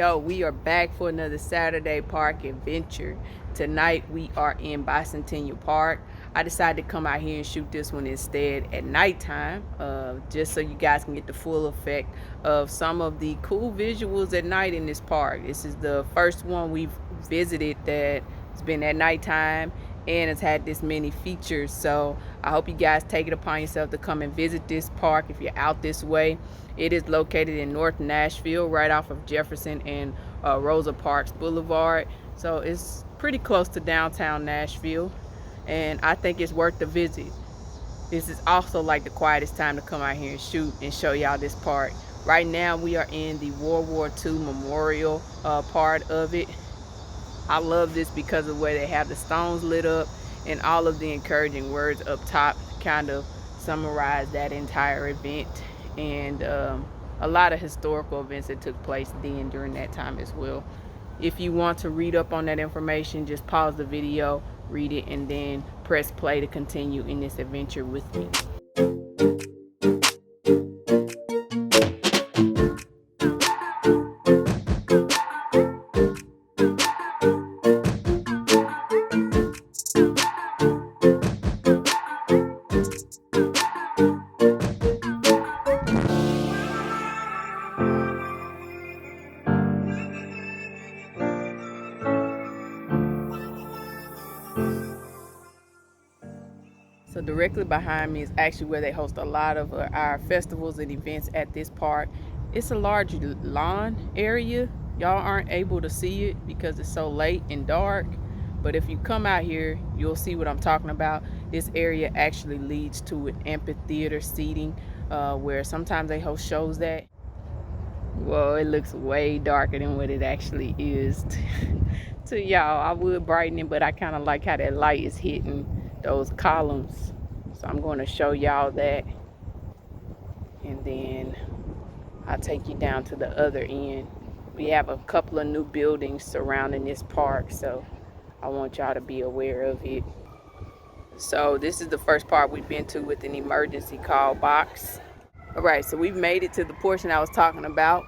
Yo, we are back for another Saturday Park adventure. Tonight we are in Bicentennial Park. I decided to come out here and shoot this one instead at nighttime, just so you guys can get the full effect of some of the cool visuals at night in this park. This is the first one we've visited that has been at nighttime and has had this many features. So I hope you guys take it upon yourself to come and visit this park if you're out this way. It is located in North Nashville, right off of Jefferson and Rosa Parks Boulevard. So it's pretty close to downtown Nashville, and I think it's worth the visit. This is also like the quietest time to come out here and shoot and show y'all this park. Right now we are in the World War II memorial part of it. I love this because of the way they have the stones lit up and all of the encouraging words up top kind of summarize that entire event, and a lot of historical events that took place then during that time as well. If you want to read up on that information, just pause the video, read it, and then press play to continue in this adventure with me. So directly behind me is actually where they host a lot of our festivals and events at this park. It's a large lawn area. Y'all aren't able to see it because it's so late and dark. But if you come out here, you'll see what I'm talking about. This area actually leads to an amphitheater seating where sometimes they host shows at. Whoa, it looks way darker than what it actually is to y'all. I would brighten it, but I kind of like how that light is hitting those columns. So I'm going to show y'all that, and then I'll take you down to the other end. We have a couple of new buildings surrounding this park, so I want y'all to be aware of it. So this is the first part we've been to with an emergency call box. All right, so we've made it to the portion I was talking about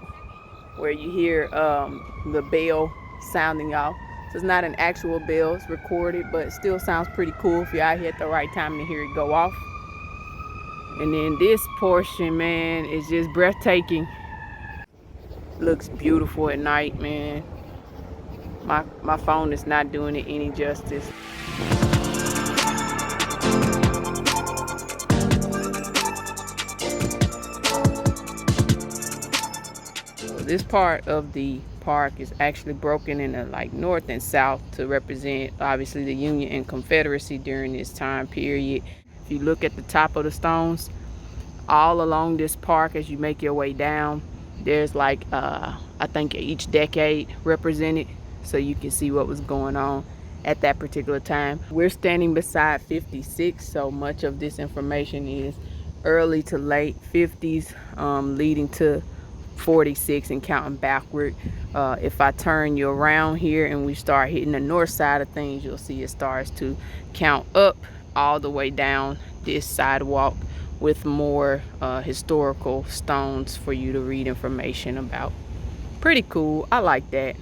where you hear the bell sounding off. So it's not an actual bell, it's recorded, but it still sounds pretty cool if you're out here at the right time to hear it go off. And then this portion, man, is just breathtaking. Looks beautiful at night, man. My phone is not doing it any justice. This part of the park is actually broken into like north and south to represent obviously the Union and Confederacy during this time period. If you look at the top of the stones all along this park as you make your way down, there's like I think each decade represented, so you can see what was going on at that particular time. We're standing beside 56, so much of this information is early to late 50s, leading to 46 and counting backward. If I turn you around here and we start hitting the north side of things, you'll see it starts to count up all the way down this sidewalk with more historical stones for you to read information about. Pretty cool. I like that.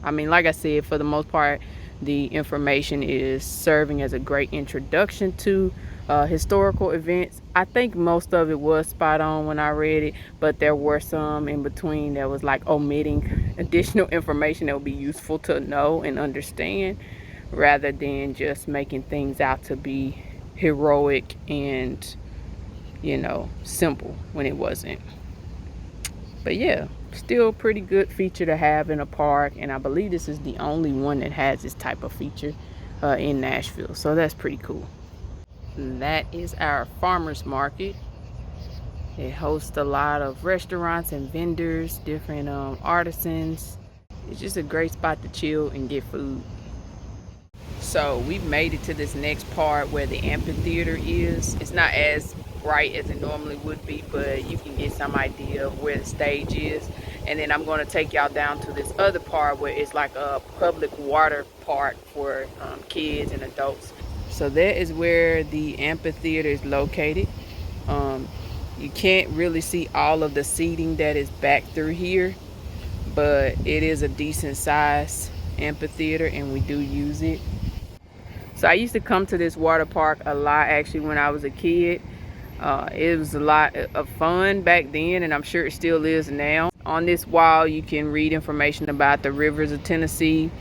I mean, like I said, for the most part, the information is serving as a great introduction to historical events. I think most of it was spot on when I read it, but there were some in between that was like omitting additional information that would be useful to know and understand, rather than just making things out to be heroic and, you know, simple when it wasn't. But yeah, still a pretty good feature to have in a park, and I believe this is the only one that has this type of feature in Nashville, so that's pretty cool. And that is our farmers market. It hosts a lot of restaurants and vendors, different artisans. It's just a great spot to chill and get food. So we've made it to this next part where the amphitheater is. It's not as bright as it normally would be, but you can get some idea of where the stage is. And then I'm going to take y'all down to this other part where it's like a public water park for kids and adults. So that is where the amphitheater is located. You can't really see all of the seating that is back through here, but it is a decent size amphitheater and we do use it. So I used to come to this water park a lot actually when I was a kid. It was a lot of fun back then, and I'm sure it still is now. On this wall you can read information about the rivers of Tennessee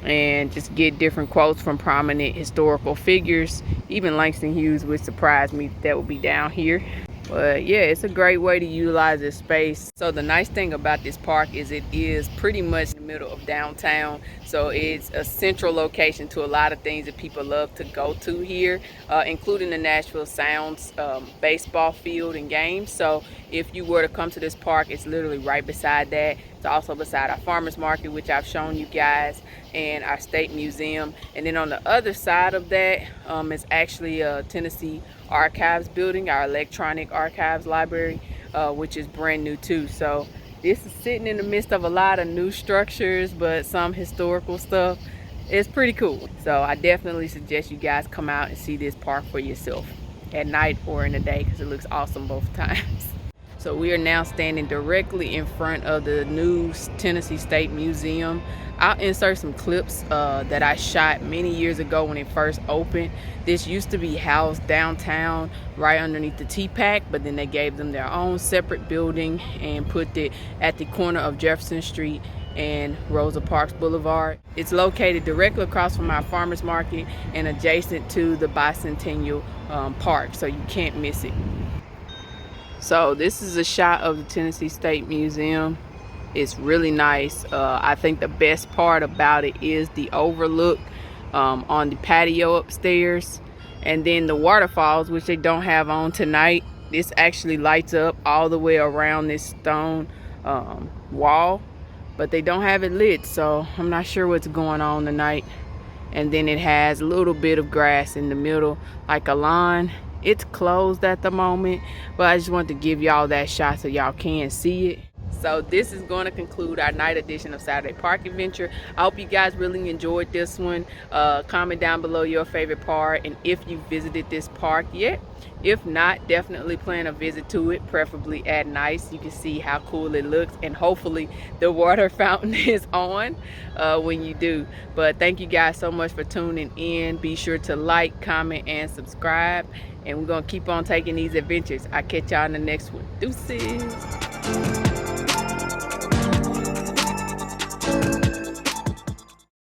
and just get different quotes from prominent historical figures. Even Langston Hughes, would surprise me that would be down here. But yeah, it's a great way to utilize this space. So the nice thing about this park is it is pretty much in the middle of downtown. So it's a central location to a lot of things that people love to go to here, including the Nashville Sounds baseball field and games. So if you were to come to this park, it's literally right beside that. It's also beside our farmers market, which I've shown you guys, and our state museum. And then on the other side of that is actually a Tennessee Archives building, our electronic archives library, which is brand new too. So this is sitting in the midst of a lot of new structures, but some historical stuff. It's pretty cool. So I definitely suggest you guys come out and see this park for yourself at night or in the day, because it looks awesome both times. So we are now standing directly in front of the new Tennessee State Museum. I'll insert some clips that I shot many years ago when it first opened. This used to be housed downtown right underneath the TPAC, but then they gave them their own separate building and put it at the corner of Jefferson Street and Rosa Parks Boulevard. It's located directly across from our farmers market and adjacent to the Bicentennial Park, so you can't miss it. So this is a shot of the Tennessee State Museum. It's really nice. I think the best part about it is the overlook on the patio upstairs, and then the waterfalls, which they don't have on tonight. This actually lights up all the way around this stone wall, but they don't have it lit, so I'm not sure what's going on tonight. And then it has a little bit of grass in the middle, like a lawn. It's closed at the moment, but I just wanted to give y'all that shot so y'all can see it. So this is going to conclude our night edition of Saturday Park Adventure. I hope you guys really enjoyed this one. Comment down below your favorite part and if you visited this park yet. If not, definitely plan a visit to it, preferably at night, so you can see how cool it looks, and hopefully the water fountain is on when you do. But thank you guys so much for tuning in. Be sure to like, comment, and subscribe, and we're going to keep on taking these adventures. I'll catch y'all in the next one. Deuces.